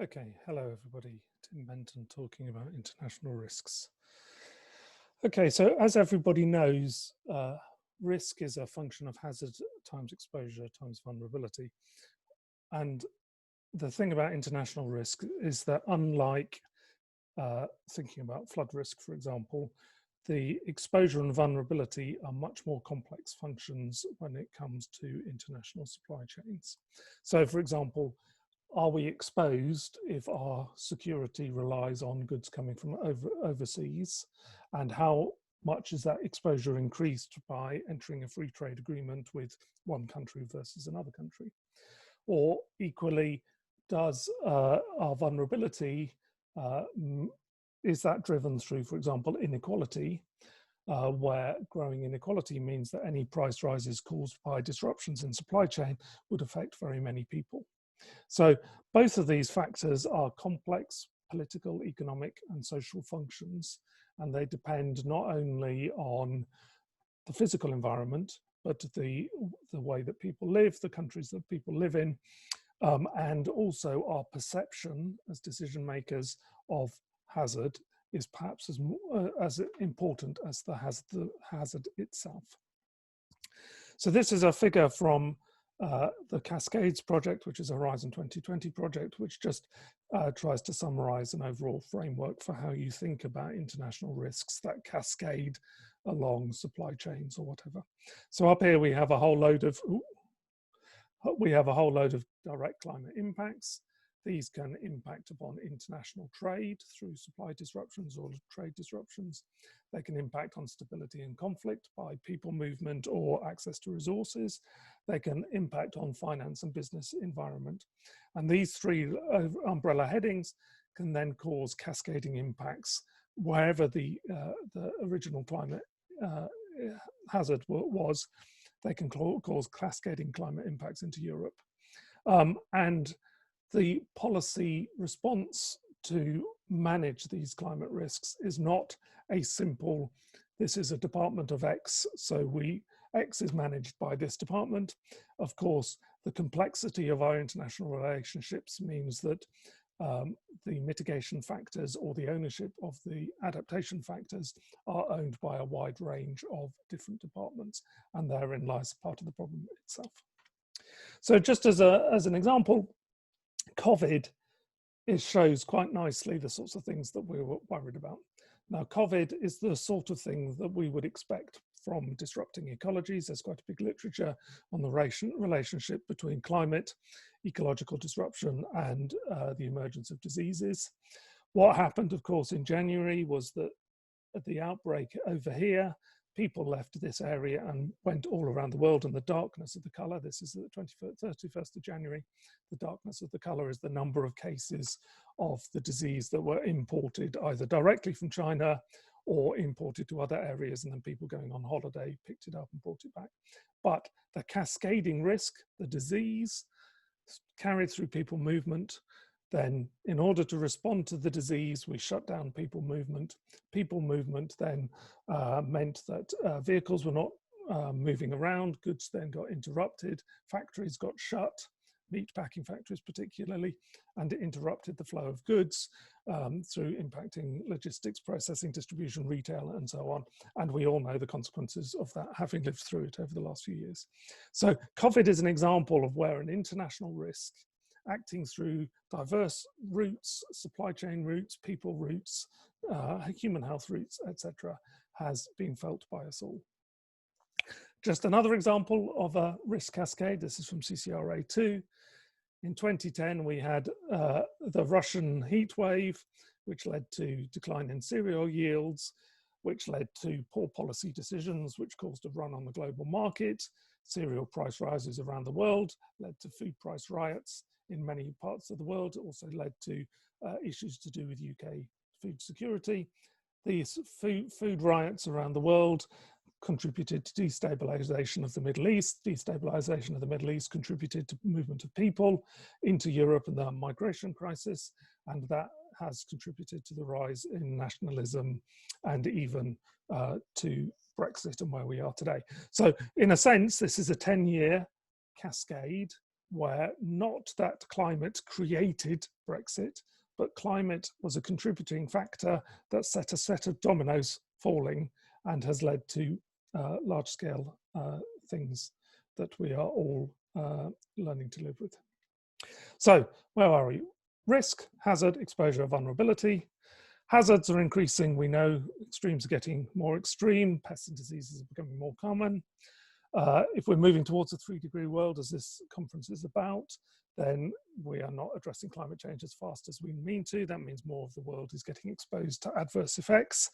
Okay, hello everybody. Tim Benton talking about international risks. Okay, so as everybody knows, risk is a function of hazard times exposure times vulnerability. And the thing about international risk is that unlike thinking about flood risk, for example, the exposure and vulnerability are much more complex functions when it comes to international supply chains. So for example, are we exposed if our security relies on goods coming from overseas? And how much is that exposure increased by entering a free trade agreement with one country versus another country? Or equally, does our vulnerability, is that driven through, for example, inequality, where growing inequality means that any price rises caused by disruptions in supply chain would affect very many people? So both of these factors are complex political, economic, and social functions, and they depend not only on the physical environment, but the way that people live, the countries that people live in, and also our perception as decision makers of hazard is perhaps as important as the hazard itself. So this is a figure from the Cascades project, which is a Horizon 2020 project, which just tries to summarize an overall framework for how you think about international risks that cascade along supply chains or whatever. So up here we have a whole load of direct climate impacts. These can impact upon international trade through supply disruptions or trade disruptions. They can impact on stability and conflict by people movement or access to resources. They can impact on finance and business environment. And these three umbrella headings can then cause cascading impacts wherever the original climate hazard was. They can cause cascading climate impacts into Europe. And the policy response to manage these climate risks is not a simple, this is a department of X, so X is managed by this department. Of course, the complexity of our international relationships means that the mitigation factors or the ownership of the adaptation factors are owned by a wide range of different departments, and therein lies part of the problem itself. So just as an example, COVID shows quite nicely the sorts of things that we were worried about. Now, COVID is the sort of thing that we would expect from disrupting ecologies. There's quite a big literature on the relationship between climate, ecological disruption, and the emergence of diseases. What happened, of course, in January was that at the outbreak over here, people left this area and went all around the world, and the darkness of the color, this is the 31st of January, the darkness of the color is the number of cases of the disease that were imported either directly from China or imported to other areas, and then people going on holiday picked it up and brought it back. But the cascading risk, the disease carried through people movement, then in order to respond to the disease, we shut down people movement. People movement then meant that vehicles were not moving around, goods then got interrupted, factories got shut, meat packing factories particularly, and it interrupted the flow of goods through impacting logistics, processing, distribution, retail, and so on. And we all know the consequences of that, having lived through it over the last few years. So COVID is an example of where an international risk acting through diverse routes, supply chain routes, people routes, human health routes, etc., has been felt by us all. Just another example of a risk cascade. This is from CCRA2. In 2010, we had the Russian heat wave, which led to decline in cereal yields, which led to poor policy decisions, which caused a run on the global market. Cereal price rises around the world led to food price riots in many parts of the world. It also led to issues to do with UK food security. These food riots around the world contributed to destabilization of the Middle East. Destabilization of the Middle East contributed to movement of people into Europe and the migration crisis, and that has contributed to the rise in nationalism and even to Brexit and where we are today. So in a sense, this is a 10-year cascade where not that climate created Brexit, but climate was a contributing factor that set a set of dominoes falling and has led to large-scale things that we are all learning to live with. So where are we? Risk, hazard, exposure, vulnerability. Hazards are increasing. We know extremes are getting more extreme. Pests and diseases are becoming more common. If we're moving towards a 3-degree world, as this conference is about, then we are not addressing climate change as fast as we mean to. That means more of the world is getting exposed to adverse effects.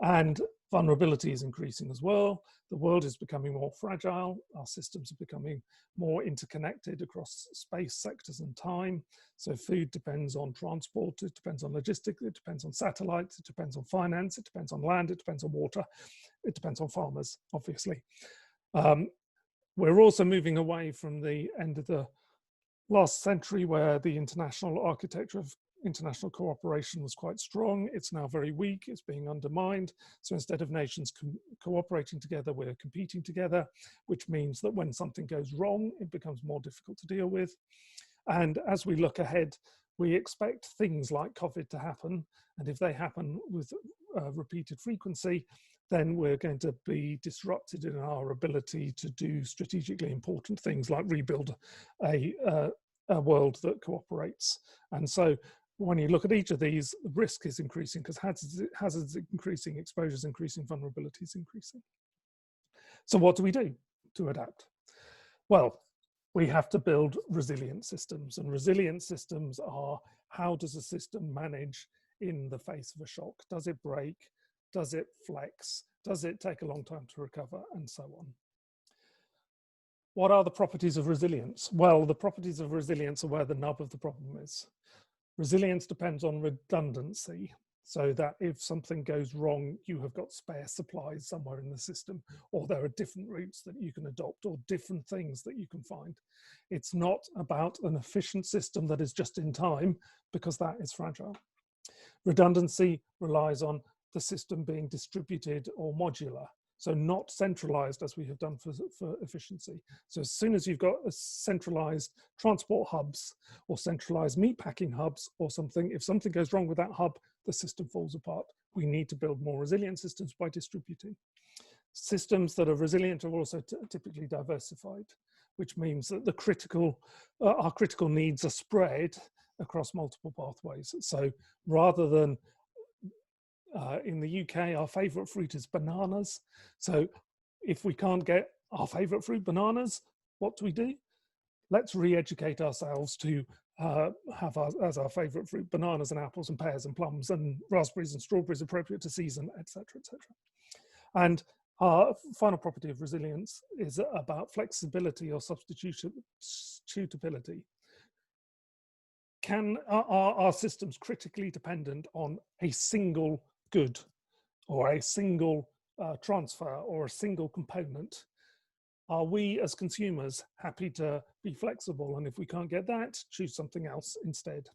And vulnerability is increasing as well. The world is becoming more fragile. Our systems are becoming more interconnected across space, sectors, and time. So food depends on transport, it depends on logistics, it depends on satellites, it depends on finance, it depends on land, it depends on water, it depends on farmers, obviously. We're also moving away from the end of the last century where the international architecture of international cooperation was quite strong. It's now very weak, it's being undermined. So instead of nations cooperating together, we're competing together, which means that when something goes wrong, it becomes more difficult to deal with. And as we look ahead, we expect things like COVID to happen. And if they happen with repeated frequency, then we're going to be disrupted in our ability to do strategically important things like rebuild a world that cooperates. And so when you look at each of these, the risk is increasing because hazards increasing, exposure is increasing, vulnerability is increasing. So what do we do to adapt? Well, we have to build resilient systems, and resilient systems are, how does a system manage in the face of a shock? Does it break? Does it flex? Does it take a long time to recover? And so on. What are the properties of resilience? Well, the properties of resilience are where the nub of the problem is. Resilience depends on redundancy, so that if something goes wrong, you have got spare supplies somewhere in the system, or there are different routes that you can adopt, or different things that you can find. It's not about an efficient system that is just in time, because that is fragile. Redundancy relies on the system being distributed or modular, so not centralized as we have done for efficiency. So as soon as you've got a centralized transport hubs or centralized meatpacking hubs or something, if something goes wrong with that hub, the system falls apart. We need to build more resilient systems by distributing. Systems that are resilient are also typically diversified, which means that our critical needs are spread across multiple pathways. So rather than in the UK, our favorite fruit is bananas. So if we can't get our favorite fruit, bananas, what do? Let's re-educate ourselves to have as our favorite fruit bananas and apples and pears and plums and raspberries and strawberries appropriate to season, etc., etc. And our final property of resilience is about flexibility or substitutability. Are our systems critically dependent on a single good or a single transfer or a single component? Are we as consumers happy to be flexible, and if we can't get that, choose something else instead?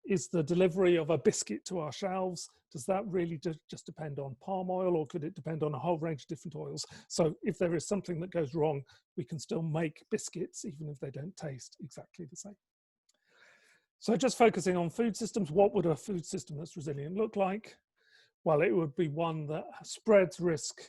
Is the delivery of a biscuit to our shelves, does that really just depend on palm oil, or could it depend on a whole range of different oils? So if there is something that goes wrong, we can still make biscuits even if they don't taste exactly the same. So just focusing on food systems, what would a food system that's resilient look like? Well, it would be one that spreads risk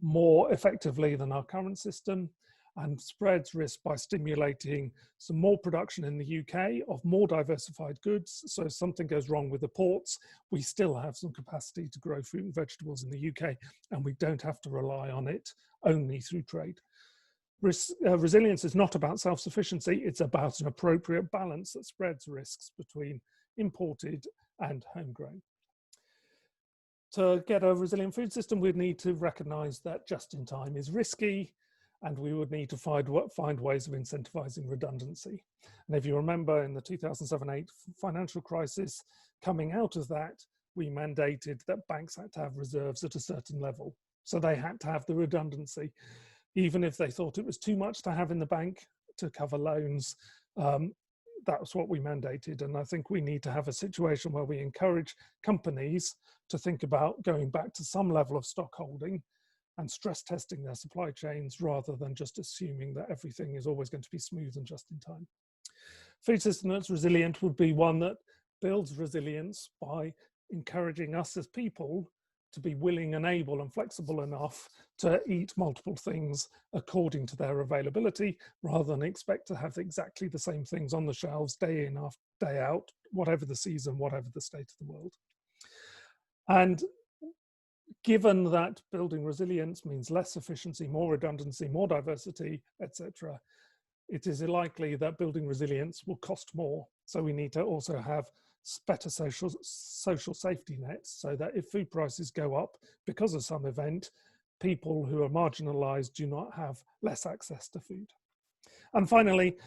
more effectively than our current system, and spreads risk by stimulating some more production in the UK of more diversified goods. So if something goes wrong with the ports, we still have some capacity to grow fruit and vegetables in the UK, and we don't have to rely on it only through trade. Resilience is not about self-sufficiency, it's about an appropriate balance that spreads risks between imported and homegrown. To get a resilient food system, we'd need to recognize that just-in-time is risky, and we would need to find ways of incentivizing redundancy. And if you remember, in the 2007-8 financial crisis, coming out of that, we mandated that banks had to have reserves at a certain level. So they had to have the redundancy. Even if they thought it was too much to have in the bank to cover loans, that's what we mandated. And I think we need to have a situation where we encourage companies to think about going back to some level of stock holding and stress testing their supply chains rather than just assuming that everything is always going to be smooth and just in time. Food system that's resilient would be one that builds resilience by encouraging us as people to be willing and able and flexible enough to eat multiple things according to their availability, rather than expect to have exactly the same things on the shelves day in, after day out, whatever the season, whatever the state of the world. And given that building resilience means less efficiency, more redundancy, more diversity, etc., it is likely that building resilience will cost more. So we need to also have better social safety nets, so that if food prices go up because of some event, people who are marginalized do not have less access to food. And finally,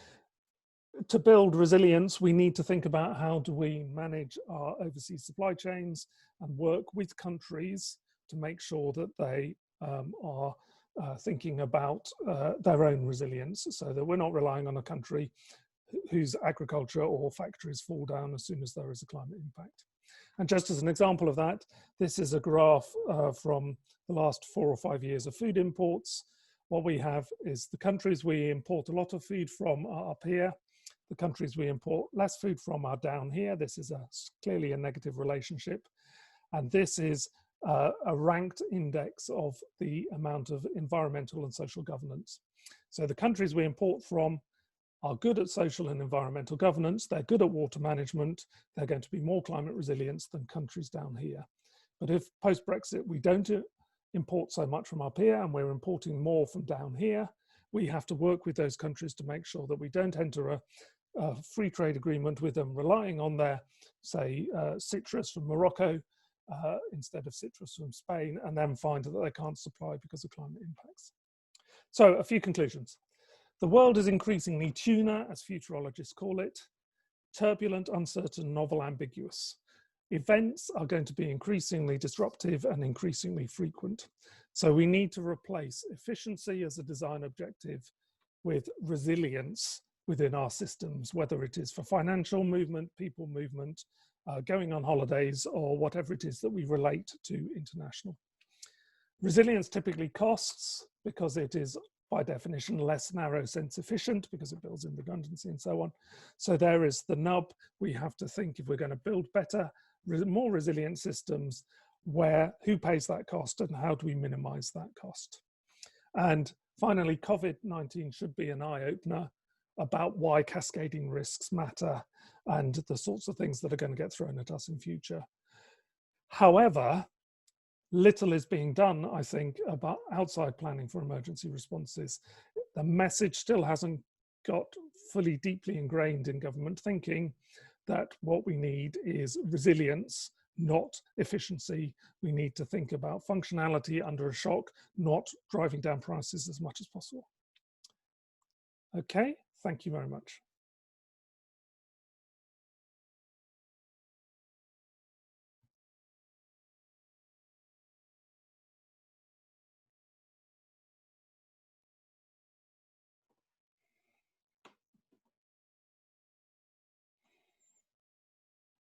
to build resilience, we need to think about how do we manage our overseas supply chains and work with countries to make sure that they are thinking about their own resilience, so that we're not relying on a country whose agriculture or factories fall down as soon as there is a climate impact. And just as an example of that, this is a graph from the last 4 or 5 years of food imports. What we have is the countries we import a lot of food from are up here. The countries we import less food from are down here. This is clearly a negative relationship. And this is a ranked index of the amount of environmental and social governance. So the countries we import from are good at social and environmental governance. They're good at water management. They're going to be more climate resilient than countries down here. But if post-Brexit we don't import so much from up here and we're importing more from down here, we have to work with those countries to make sure that we don't enter a free trade agreement with them relying on their, say, citrus from Morocco instead of citrus from Spain, and then find that they can't supply because of climate impacts. So a few conclusions. The world is increasingly tuna, as futurologists call it, turbulent, uncertain, novel, ambiguous. Events are going to be increasingly disruptive and increasingly frequent. So we need to replace efficiency as a design objective with resilience within our systems, whether it is for financial movement, people movement, going on holidays, or whatever it is that we relate to international. Resilience typically costs because it is by definition less narrow sense efficient, because it builds in redundancy and so on. So there is the nub. We have to think, if we're going to build better, more resilient systems, who pays that cost and how do we minimize that cost? And finally, COVID-19 should be an eye-opener about why cascading risks matter and the sorts of things that are going to get thrown at us in future. However, little is being done, I think, about outside planning for emergency responses. The message still hasn't got fully deeply ingrained in government thinking that what we need is resilience, not efficiency. We need to think about functionality under a shock, not driving down prices as much as possible. Okay, thank you very much.